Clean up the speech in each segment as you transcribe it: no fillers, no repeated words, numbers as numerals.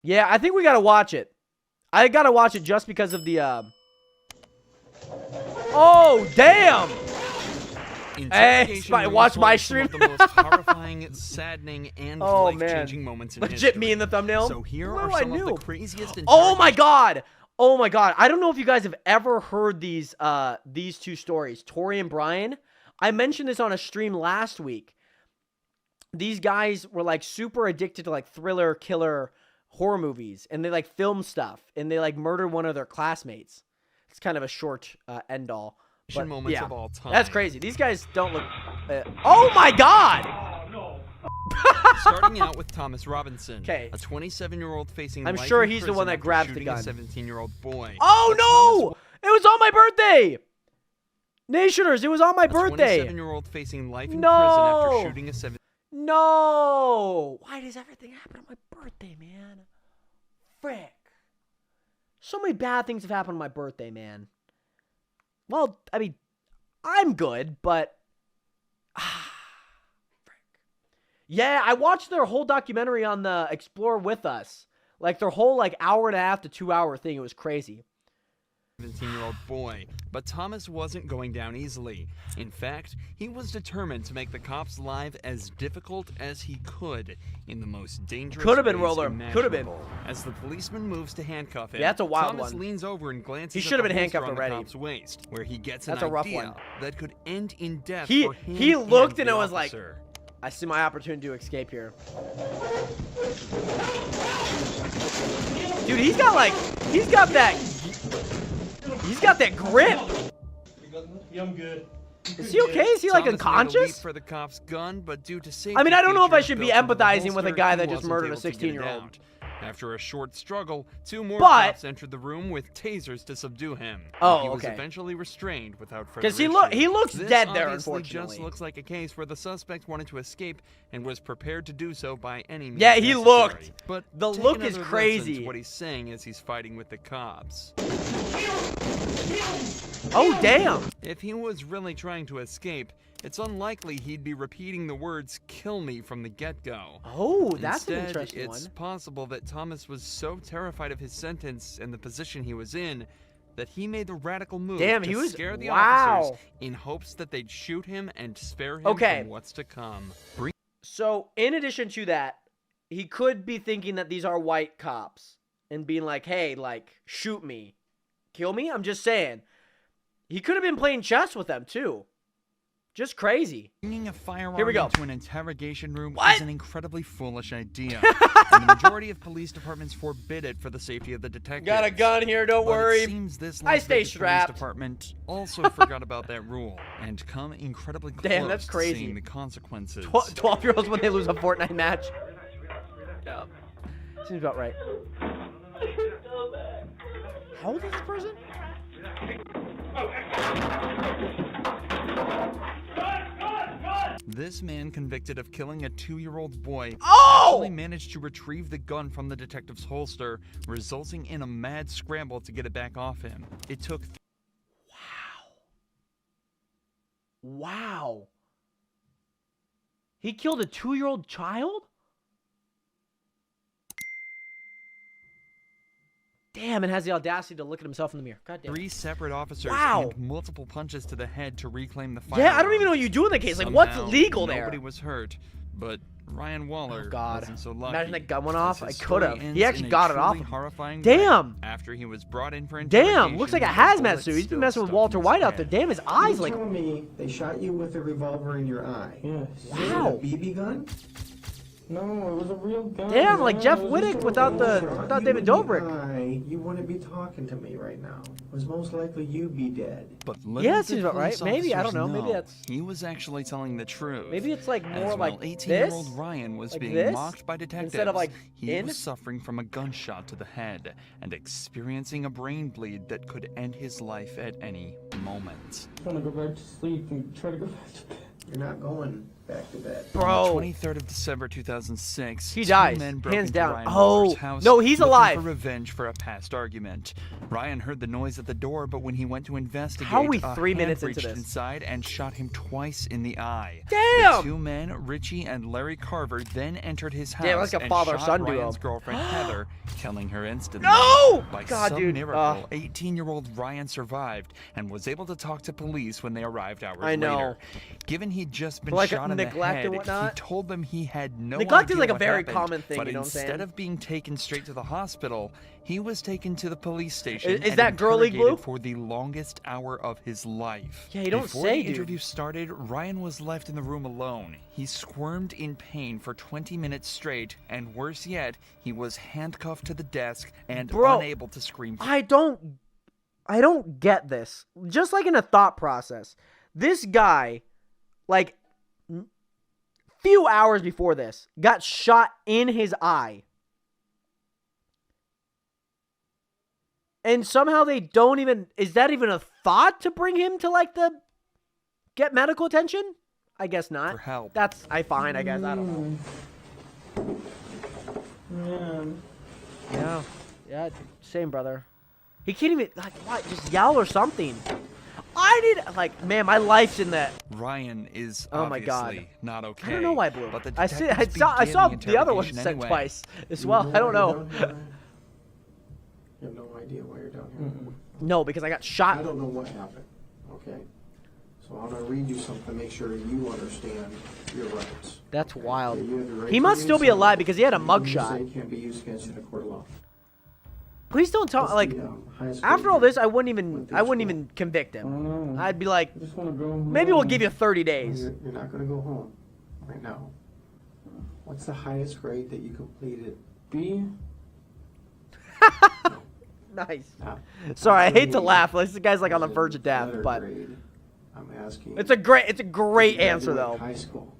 Yeah, I think we gotta watch it. I gotta watch it just because of the, Oh, damn! Hey, watch my stream. Some of the most horrifying, saddening, and life-changing moments in Legit history. me in the thumbnail. So here are some of the craziest. Oh my god! Oh my god! I don't know if you guys have ever heard these two stories, Tori and Brian. I mentioned this on a stream last week. These guys were like super addicted to like thriller, killer, horror movies, and they like film stuff, and they like murdered one of their classmates. It's kind of a short end all. But, moments yeah, of all time. that's crazy. These guys don't look... oh, my God! Starting out with Thomas Robinson, Okay. a 27-year-old facing I'm life sure in he's the one prison that grabs after the shooting gun. a 17-year-old boy. Oh, no! It was on my birthday! Nationers, it was on my birthday! A 27-year-old facing life in prison after shooting a 17... No! Why does everything happen on my birthday, man? Frick. So many bad things have happened on my birthday, man. Well, I mean, I'm good, but... frick. Yeah, I watched their whole documentary on the Explore With Us. Like, their whole, like, hour and a half to 2 hour thing. It was crazy. 17-year-old boy, but Thomas wasn't going down easily. In fact, he was determined to make the cops' life as difficult as he could in the most dangerous Could have been ways Roller. Could have been. imaginable. As the policeman moves to handcuff him, Yeah, that's a wild Thomas one. leans over and glances He at should have the been handcuffed holster on already. the cop's waist, where he gets That's an a rough idea one. that could end in death He for him looked and the it was like, officer. I see my opportunity to escape here. Dude, he's got that grip. Yeah, I'm good. Is he okay? Is he like Thomas made a leap unconscious? for the cop's gun, but due to safety I mean, I don't know if I features should be built into the empathizing with a holster, guy he that just wasn't murdered a able to get it 16-year-old. out. After a short struggle, two more But- cops entered the room with tasers to subdue him. Oh, He was okay. eventually restrained without further 'Cause he issue. looks This dead there, obviously unfortunately. just looks like a case where the suspect wanted to escape and was prepared to do so by any means Yeah, he necessary. looked. But The take look is another listen crazy. to what he's saying as he's fighting with the cops. Oh, damn. If he was really trying to escape, it's unlikely he'd be repeating the words "kill me" from the get-go. Oh, that's an Instead, interesting it's one. possible that Thomas was so terrified of his sentence and the position he was in that he made the radical move Damn, to he was- scare the wow. officers in hopes that they'd shoot him and spare him Okay. from what's to come. So, in addition to that, he could be thinking that these are white cops and being like, hey, like, shoot me. Kill me? I'm just saying. He could have been playing chess with them, too. Just crazy. Bringing a firearm Here we go. into an interrogation room What? is an incredibly foolish idea, and the majority of police departments forbid it for the safety of the detectives. Got a gun here, don't But worry. It seems this I Las stay Vegas strapped. Police department also forgot about that rule and come incredibly close Damn, that's to crazy. seeing the consequences. 12-year-olds when they lose a Fortnite match. Yeah. Seems about right. How old is this person? This man convicted of killing a 2-year-old boy Oh! actually managed to retrieve the gun from the detective's holster, resulting in a mad scramble to get it back off him. It took Wow. He killed a 2-year-old child? Damn, and has the audacity to look at himself in the mirror. God damn. 3 separate officers Wow. and multiple punches to the head to reclaim the firearm. Yeah, I don't even know what you do in that case. Like, what's Somehow, legal there? Nobody was hurt, but Ryan Waller Oh, God. wasn't so lucky. Imagine that gun went as off. his I story could've. ends He actually in a got it off. truly horrifying Damn. way. After he was brought in for Damn, looks like a interrogation, hazmat bullet suit. He's been still messing with stuck Walter in his White out there. head. Damn, his eyes You like... telling me they shot you with a revolver in your eye? Yes. Was it Wow. a BB gun? No, it was a real gun. Damn, like man. Jeff It was just Wittick a without the- revolver. without You David in the Dobrik. eye, you wouldn't be talking to me right now. It was most likely you be dead. But Yeah, little it seems did about right. police Maybe, I don't officers know. Maybe that's- he was actually telling the truth. Maybe it's like more As like while 18-year-old this? Ryan was Like being this? mocked by detectives, Instead of, like, he in? was suffering from a gunshot to the head and experiencing a brain bleed that could end his life at any moment. I want to go back to sleep and try to go back to bed. You're not going back to bed. Bro. On the 23rd of December 2006, He two dies. men broke Hands into down. Ryan Oh, Walker's house no, he's looking alive. for revenge for a past argument. Ryan heard the noise at the door, but when he went to investigate, How are we a 3 hand minutes into reached this? inside and shot him twice in the eye. Damn! The two men, Richie and Larry Carver, then entered his house Damn, that's like a and father-son shot duo. Ryan's girlfriend Heather, killing her instantly. No! By God, some dude. miracle, 18-year-old Ryan survived and was able to talk to police when they arrived hours I know. later. Given he'd just been For, like, shot in the neglect and head, he whatnot? told them he had no Neglect is, idea like, a what very happened, common thing, but you know what I'm saying? instead of being taken straight to the hospital, he was taken to the police station Is and that Girl League interrogated Blue? for the longest hour of his life. Yeah, you don't Before say, the dude. interview started, Ryan was left in the room alone. He squirmed in pain for 20 minutes straight, and worse yet, he was handcuffed to the desk and Bro, unable to scream. I don't get this. Just like in a thought process, this guy, like, few hours before this, got shot in his eye. And somehow they don't even, is that even a thought to bring him to, like, get medical attention? I guess not. For help. That's, I find, I guess, I don't know. Man. Yeah, same, brother. He can't even, like, what, just yell or something. I need, like, man, my life's in that. Ryan is Oh my God. obviously not okay. I don't know why I blew. But the I detectives saw began the other one interrogation sent anyway. twice as well. I don't know. You have no idea why you're down here. No, because I got I shot. don't know what happened, okay? So I'm gonna read you something to make sure you understand your rights. That's Okay? wild. You have the right He to must use still be something. alive because he had a Anything you mugshot. say can't be used against you in a court of law. Please don't tell. What's Like, the, highest after grade all this, you I wouldn't went even through school? convict I him. don't know. I'd be like, I just want to go home. maybe we'll give you 30 days. You're not gonna go home right now. What's the highest grade that you completed? B. Nice. Now, Sorry, I hate to grade laugh. This guy's like on the is verge of death, letter but grade. I'm asking. it's a great did you answer graduate though. High school.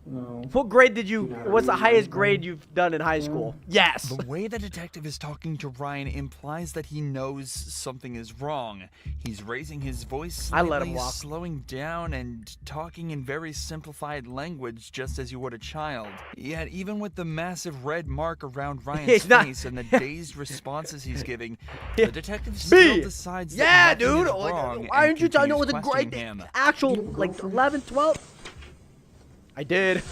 No. What grade did you? You know how to What's the read and highest write? grade you've done in high school? Yes. The way the detective is talking to Ryan implies that he knows something is wrong. He's raising his voice I slightly, let him walk. slowing down, and talking in very simplified language, just as you would a child. Yet, even with the massive red mark around Ryan's He's not- face and the dazed responses he's giving, Yeah. the detective B. still decides Yeah, that nothing dude. is Like, wrong why and aren't you telling me it was a continues great questioning him. actual You have a like girlfriend? 11, 12? I did.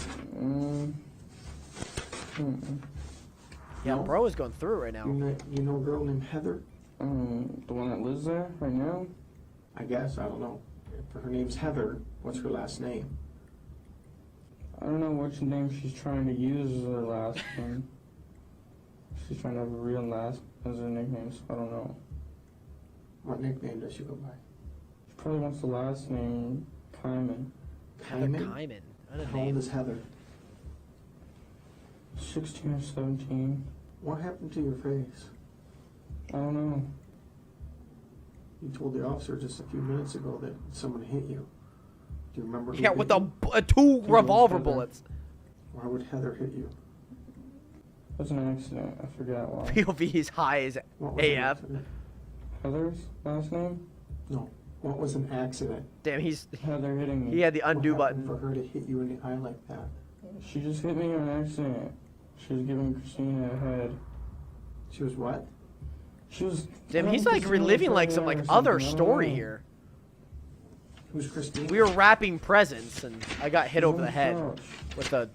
Yeah, No? bro is going through it right now. You know a girl named Heather? The one that lives there right now? I guess, I don't know. If her name's Heather, what's her last name? I don't know which name she's trying to use as her last name. She's trying to have a real last as her nickname, so I don't know. What nickname does she go by? She probably wants the last name Kyman. Heather Kyman? Kyman. What a How old name. is Heather? 16 or 17. What happened to your face? I don't know. You told the officer just a few minutes ago that someone hit you. Do you remember who Yeah, hit with the you? 2 was revolver Heather. bullets. Why would Heather hit you? It was an accident. I forgot why. POV is high as What was an AF. accident? Heather's last name? No. What was an accident? Damn, he's Heather hitting me. he had the undo What happened button. for her to hit you in the eye like that? She just hit me on accident. She was giving Christina a head. She was what? She was. Damn, telling he's like Christina reliving to like hit some her like or other something, I don't story know. here. Who's Christine? We were wrapping presents and I got hit She's over on the head couch. with a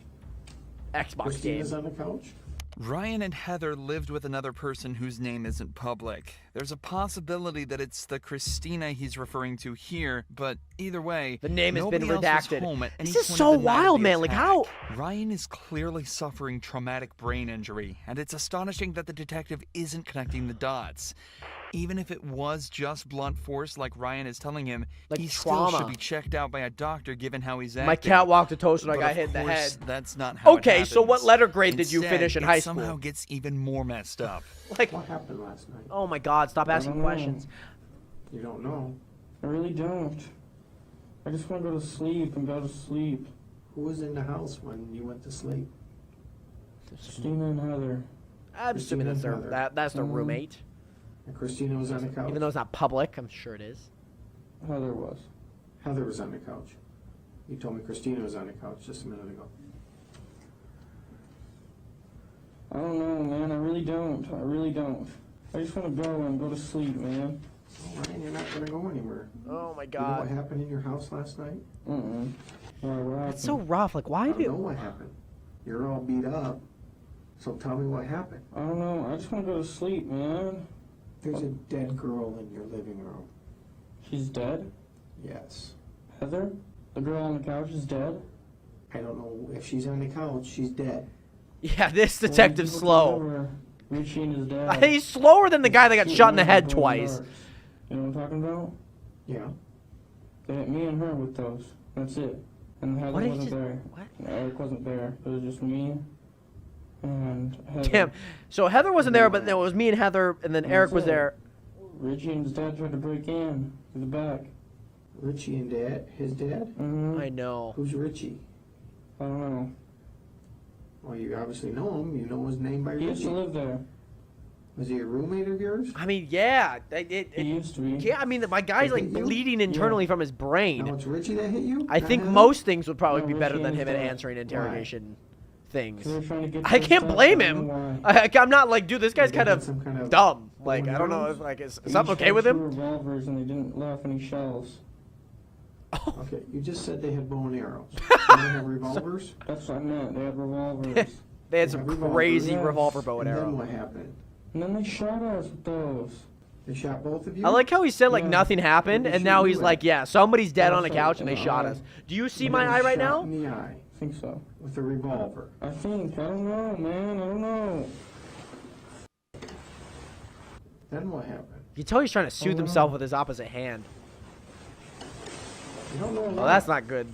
Xbox Christina's game. on the couch? Ryan and Heather lived with another person whose name isn't public. There's a possibility that it's the Christina he's referring to here, but either way, The name has been nobody else was redacted. home at any This is point so of the night of wild, the man. Like, attack. how- Ryan is clearly suffering traumatic brain injury, and it's astonishing that the detective isn't connecting the dots. Even if it was just blunt force like Ryan is telling him, Like he still trauma. should be checked out by a doctor given how he's acting. My cat walked a toast when I But got of hit in the head. course, that's not how it Okay, so what happens. letter grade did you Instead, finish in it high somehow school? gets even more messed up. Like, What happened last night? oh my God, stop I asking don't know. questions. You don't know. I really don't. I just want to go to sleep and go to sleep. Who was in the house when you went to sleep? Christina and Heather. I'm assuming that's their Christina. that's their roommate. And Christina was on the couch? Even though it's not public, I'm sure it is. Heather was. Heather was on the couch. You told me Christina was on the couch just a minute ago. I don't know, man. I really don't. I really don't. I just want to go and go to sleep, man. All right, you're not going to go anywhere. Oh my You know what god. happened in your house last night? Uh-uh. What happened? It's so rough. Like, why I don't know do? what happened. You're all beat up. So tell me what happened. I don't know. I just want to go to sleep, man. There's a dead girl in your living room. She's dead? Yes. Heather? The girl on the couch is dead? I don't know if she's on the couch. She's dead. Yeah, this Well, detective's people slow. come over, Richie and his dad. He's slower than the guy that got Shoot shot in the me head with twice. darts. You know what I'm talking about? Yeah. They hit me and her with those. That's it. And Heather What did he wasn't just- there. what? And Eric wasn't there. It was just me and Heather. Damn. So Heather wasn't there, but it was me and Heather, and then Eric was That's it. there. Richie and his dad tried to break in through the back. Richie and Dad? His dad? Mm-hmm. I know. Who's Richie? I don't know. Well, you obviously know him. You know his name by He used Richie. to live there. Was he a roommate of yours? I mean, yeah. He used to be. Yeah, I mean, my guy's They like hit you? bleeding internally from his Now brain. it's Richie that hit you? I Not think Heather? most things would probably No, be better Richie than and him his at dad. answering interrogation things. They were trying to get I their can't stuff. blame I don't him. know why. I'm not like, dude, this guy's They kind had of some kind of dumb. bow Like, and I don't know arrows? if like is They something each okay had with two him? revolvers and they didn't let off any shells. Okay, you just said they had bow and arrows. They have revolvers? That's what I meant. They had revolvers. They had some Revolver, crazy yes. revolver bow and And then arrow. what happened? And then they shot us with those. They shot both of you? I like how he said like Yeah. nothing happened, Where did and she now do he's it? like, yeah, somebody's dead on a Also, couch and they in the shot eye. us. Do you see You my got eye right shot now? in the eye I think so. with a revolver. I think. I don't know, man. I don't know. Then what happened? You tell he's trying to soothe himself with his opposite hand. You don't know. Oh, that's not good.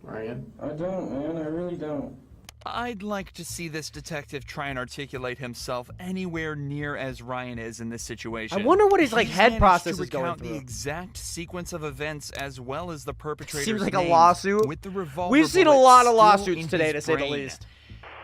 Ryan. I don't, man. I really don't. I'd like to see this detective try and articulate himself anywhere near as Ryan is in this situation. I wonder what his like He's head managed process to is going recount through. the exact sequence of events as well as the perpetrator's Seems like a names lawsuit. with the revolver We've seen a bullet lot of still lawsuits in today, his to say the brain. least.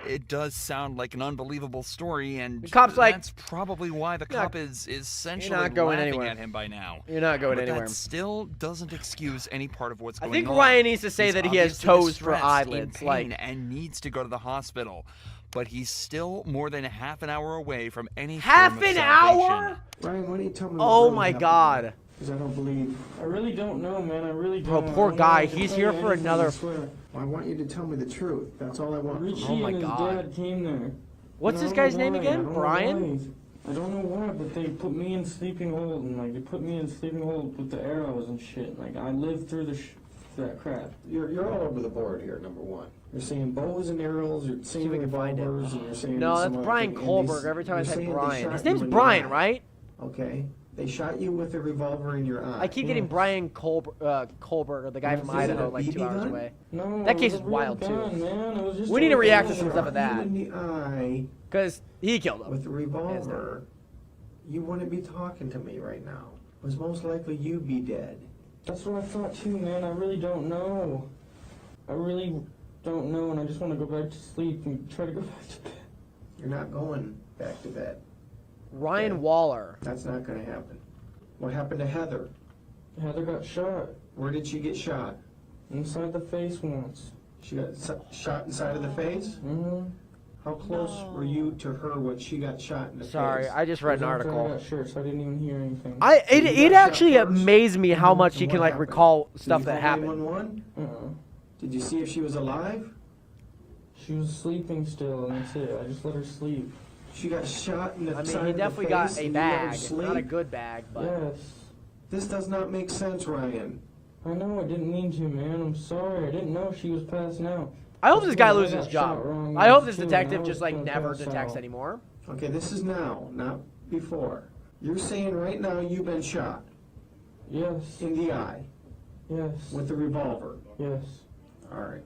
It does sound like an unbelievable story, and The cop's like, that's probably why the "You're not- cop is essentially not going laughing anywhere." at him by now. You're not going But anywhere. that still doesn't excuse any part of what's I going on. think Ryan needs to say He's that he has obviously toes for distressed, eyelids, in like- pain, and needs to go to the hospital. But he's still more than half an hour away from any Half form of an salvation. hour? Ryan, why don't you tell me Oh what my really god. Because I don't believe. I really don't know, man. I really Bro, don't. poor I don't guy. know what to He's tell here you for anything, I another- swear. I want you to tell me the truth. That's all I want. Richie Oh my and his God. dad came there. What's And this I don't guy's know name why, again? I don't know Brian? why. I don't know why, but they put me in sleeping hold and like they put me in sleeping hold with the arrows and shit. Like I lived through that crap. You're all over the board here. Number one, you're saying bows and arrows. You're saying if we can find it. revolvers, and you're saying No, some that's other Brian thing, and Kohlberg. they- Every time I you're type saying they Brian. shot His you name's in the Brian, eye. right? Okay, they shot you with a revolver in your eye. I keep getting Yeah. Brian Kohlberg, the guy from Is it Idaho, a like 2 BB hours gun? away. No, That it case was is a real wild, too. gun, man. It was just We a need to react to real some gun. stuff of that. You in the eye Because he killed him. with a revolver. You wouldn't be talking to me right now. It was most likely you be dead. That's what I thought too, man. I really don't know. I really don't know, and I just want to go back to sleep and try to go back to bed. You're not going back to bed. Ryan Okay. Waller. That's not going to happen. What happened to Heather? Heather got shot Where did she get shot? inside the face once. She got shot inside of the face? Mm-hmm. How close were you to her when she got shot in the Sorry, face? I just read an I article. got shot, so I didn't even hear anything. It got actually shot first? amazed me how much And he what can like happened? recall Did stuff you that call happened. 911? Did you see if she was alive? She was sleeping still, and that's it. I just let her sleep. She got shot in the I side mean, he of definitely the got face a and you let her bag. sleep? Not a good bag, but Yes. This does not make sense, Ryan. I know, I didn't mean to, man. I'm sorry. I didn't know she was passing out. I hope this guy I loses got his job. shot wrong I hope once, this too, and detective I just was like gonna never pass detects out. anymore. Okay, this is now, not before. You're saying right now you've been shot Yes. in the eye Yes. with a revolver. Yes. All right.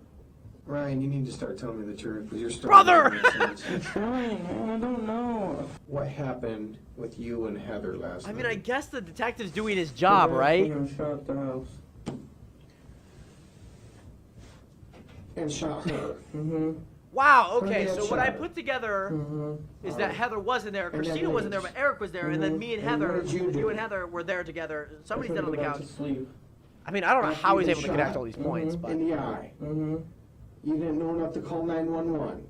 Ryan, you need to start telling me the truth because you're starting Brother! to make sense. I'm trying, man. I don't know. What happened with you and Heather last I night? mean, I guess the detective's doing his job, They right? shot at the house. And shot her. Mm-hmm. Wow, Who okay, did so what I shot? put together Mm-hmm. is that Heather wasn't there, And then Christina wasn't there, Rich. but Eric was there, and then me and And Heather, what did you do? and Heather were there together. Somebody's dead on the couch. To sleep. I mean, I don't know how he's able to connect all these points, but... In the eye. Mm-hmm. You didn't know enough to call 911.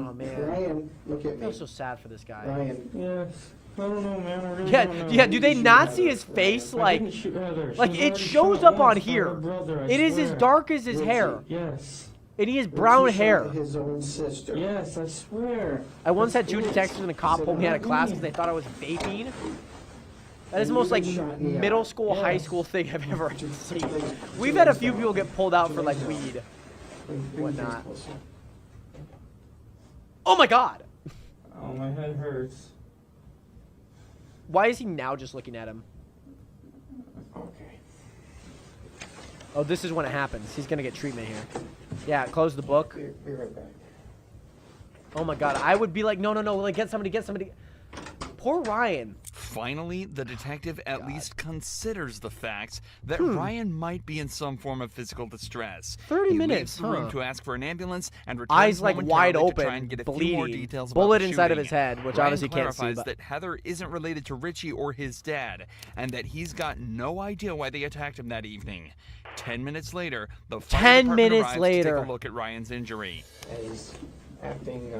Oh, man. Ryan, look at I me. feel so sad for this guy. Ryan, Yes. I don't know, man. I really Yeah, don't know. yeah, do they not see his face? I Like, didn't shoot Heather. like She's it already shows shot up on once by here. her brother, I It is as swear. dark as his hair. Yes. And he has brown Richie shot hair. his own sister. Yes, I swear. I once had 2 detectives and a cop pull me out of class because they thought I was vaping. That is the most, like, middle school, high school thing I've ever seen. We've had a few people get pulled out for, like, weed. Whatnot. Oh, my God! Oh, my head hurts. Why is he now just looking at him? Okay. Oh, this is when it happens. He's gonna get treatment here. Yeah, close the book. Be right back. Oh my God, I would be like, no, like get somebody. Poor Ryan. Finally, the detective at least considers the fact that Ryan might be in some form of physical distress. 30 he minutes, leaves the room huh? to ask for an ambulance and returns Eyes like wide momentarily to try open, and get a few more bleeding, details bullet about the inside of shooting. his head, which Ryan obviously can't see, clarifies but- that Heather isn't related to Richie or his dad, and that he's got no idea why they attacked him that evening. 10 minutes later, the fire 10 department minutes arrives later. to take a look at Ryan's injury. And he's acting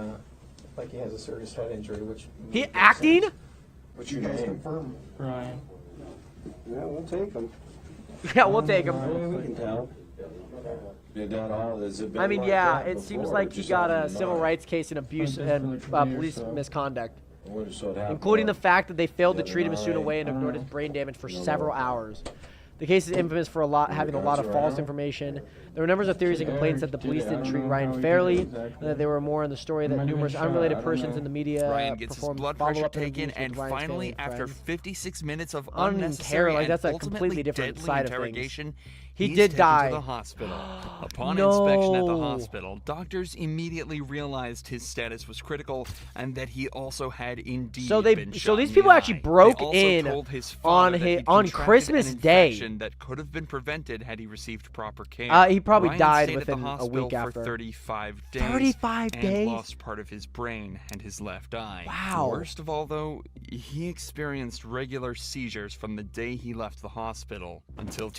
like he has a serious head injury, which... He makes acting? sense. What's your name? Confirm. Ryan. Yeah, we'll take them. Yeah, we'll take him. We can tell. You done all, has it been I mean, like yeah, that it before, seems or like he just got out a of the civil night? rights case in abuse and police misconduct, What, so it happened, including the fact that they failed to Yeah, treat him as soon alright. away and ignored his brain damage for several hours. The case is infamous for having a lot of false information. There were numbers of theories and complaints that the police didn't treat Ryan fairly, and that there were more in the story that numerous unrelated persons in the media Ryan gets his performed blood pressure follow-up taken, interviews and with Ryan's finally, family and after friends. 56 minutes of I don't even unnecessary care, like, that's a and ultimately completely different deadly side of things. interrogation, He he's did taken die. to the hospital. Upon No. inspection at the hospital, doctors immediately realized his status was critical and that he also had indeed been shot these in people the actually eye. broke They also in told his on father that his- he'd on contracted Christmas an Day. infection that could have been prevented had he received proper care. He probably Ryan died stayed at the within a hospital week for after. 35 days. 35 and days? lost part of his brain and his left eye. Wow. Worst of all, though, he experienced regular seizures from the day he left the hospital until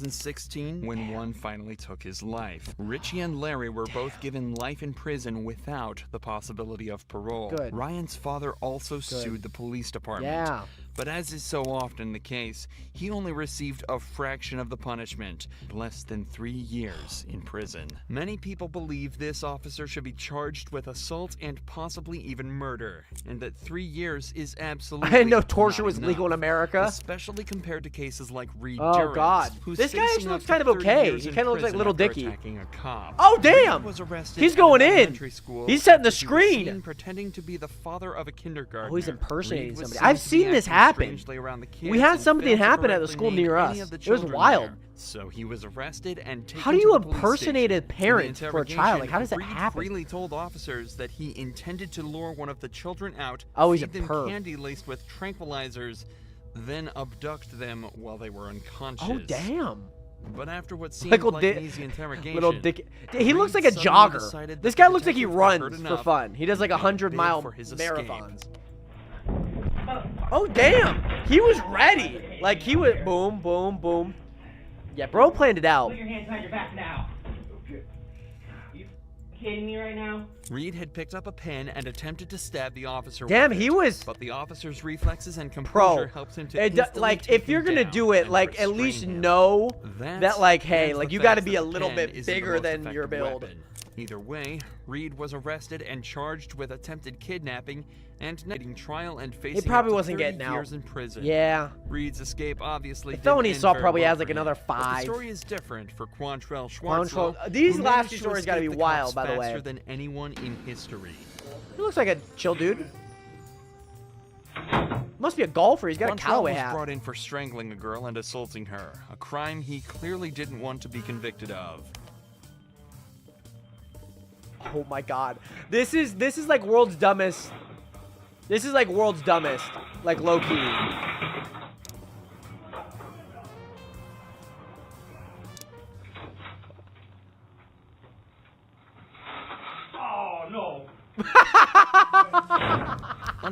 2016, when one finally took his life. Richie and Larry were both given life in prison without the possibility of parole. Good. Ryan's father also sued the police department. Yeah. But as is so often the case, he only received a fraction of the punishment, less than 3 years in prison. Many people believe this officer should be charged with assault and possibly even murder, and that 3 years is absolutely I didn't know torture not was legal in enough, America. Especially compared to cases like Reed Oh, Durrance, God. who's This guy facing actually up looks to kind of 30 okay. years He in kinda looks like prison Little after Dicky. attacking a cop. Oh, damn! Reed was arrested He's at going an in. elementary school He's setting the after he was screen. seen pretending to be the father of a kindergartner. Oh, he's impersonating Reed was somebody. seen I've to be seen this acting happen. strangely around the We kids had and something failed to happen at the correctly school name near any us. of the It was children wild. there. So he was arrested and taken How do to you the police impersonate station. a parent In the for a child? Like, how does that Reed happen? freely told officers that he intended to lure one of the children out, Oh, he's a feed them perv. candy laced with tranquilizers, then abduct them while they were unconscious. Oh, damn. But after what seemed Little like Dick- an easy interrogation, Little Dick. He Reed looks like a suddenly jogger. decided This that guy the looks like he detective had heard runs for enough fun. He does like and 100-mile for his escape. marathons. Oh, damn. He was ready. Like, he was boom, boom, boom. Yeah, bro planned it out. Put your hands behind your back now. You kidding me right now? Reed had picked up a pen and attempted to stab the officer. Damn, with he it, was- But the officer's reflexes and Bro, composure helped him to instantly like, take if you're him gonna down do it, and like, at restrain least him. know that, like, That hey, and like, the you gotta fact be that a the little pen bit isn't the bigger most than your effective build. weapon. Either way, Reed was arrested and charged with attempted kidnapping and getting trial and facing probably up to wasn't 30 getting out. years in prison. Yeah. Reed's escape obviously The felony didn't end assault very probably well has, for like, him. another But 5. the story is different for Quantrell Quantrell- Schwartzwell. these who last managed few to stories gotta escape be the wild, cops by the way. faster than anyone in history. He looks like a chill dude. Must be a golfer. He's got a Quantrell Callaway was hat. brought in for strangling a girl and assaulting her, a crime he clearly didn't want to be convicted of. Oh my god. This is like world's dumbest. This is like world's dumbest. Like low key. Oh no.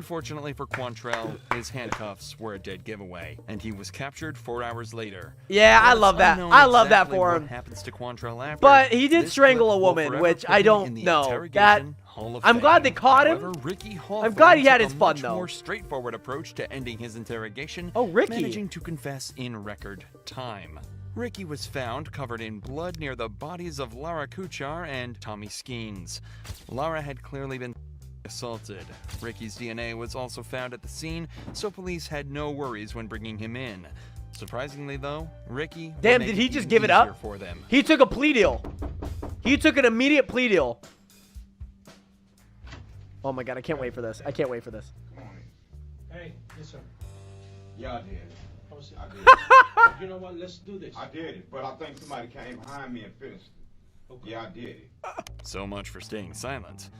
Unfortunately for Quantrell, his handcuffs were a dead giveaway, and he was captured 4 hours later. Yeah, I While it's love that. unknown I love that exactly for what him. happens to Quantrell after, But he did this strangle clip a will woman, forever which put I him don't in the know. Interrogation Hall of I'm glad Fame. they caught him. However, Ricky I'm glad he had took his a fun, much though. more straightforward approach to ending his interrogation, Oh, Ricky. managing to confess in record time. Ricky was found covered in blood near the bodies of Lara Kuchar and Tommy Skeens. Lara had clearly been assaulted. Ricky's DNA was also found at the scene, so police had no worries when bringing him in. Surprisingly, though, Ricky would Damn, make did he even just give it easier up? for them. He took a plea deal. He took an immediate plea deal. Oh my god, I can't wait for this. I can't wait for this. Hey, listen. Yeah, I did. I was- I did. You know what? Let's do this. I did it, but I think somebody came behind me and finished it. Okay. Yeah, I did it. So much for staying silent.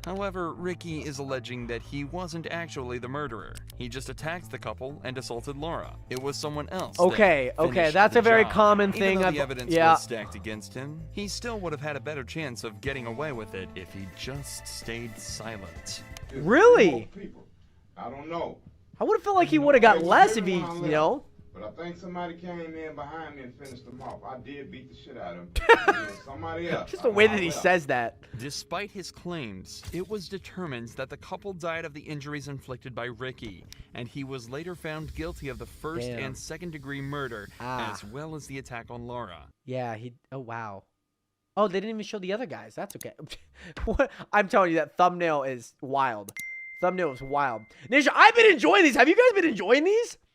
However, Ricky is alleging that he wasn't actually the murderer. He just attacked the couple and assaulted Laura. It was someone else. that Okay, finished that's the a very job. common Even thing. though I've- the evidence yeah. was stacked against him, he still would have had a better chance of getting away with it if he just stayed silent. There's Really? more people. I don't know. I would have felt like he would have got It was less if really he, when I you left. know. But I think somebody came in behind me and finished them off. I did beat the shit out of him. Somebody else. Just the way I that he left. says that. Despite his claims, it was determined that the couple died of the injuries inflicted by Ricky, and he was later found guilty of the first Damn. and second-degree murder, Ah. as well as the attack on Laura. Yeah, he. Oh wow. Oh, they didn't even show the other guys. That's okay. What? I'm telling you, that thumbnail is wild. Thumbnail is wild. Nisha, I've been enjoying these. Have you guys been enjoying these?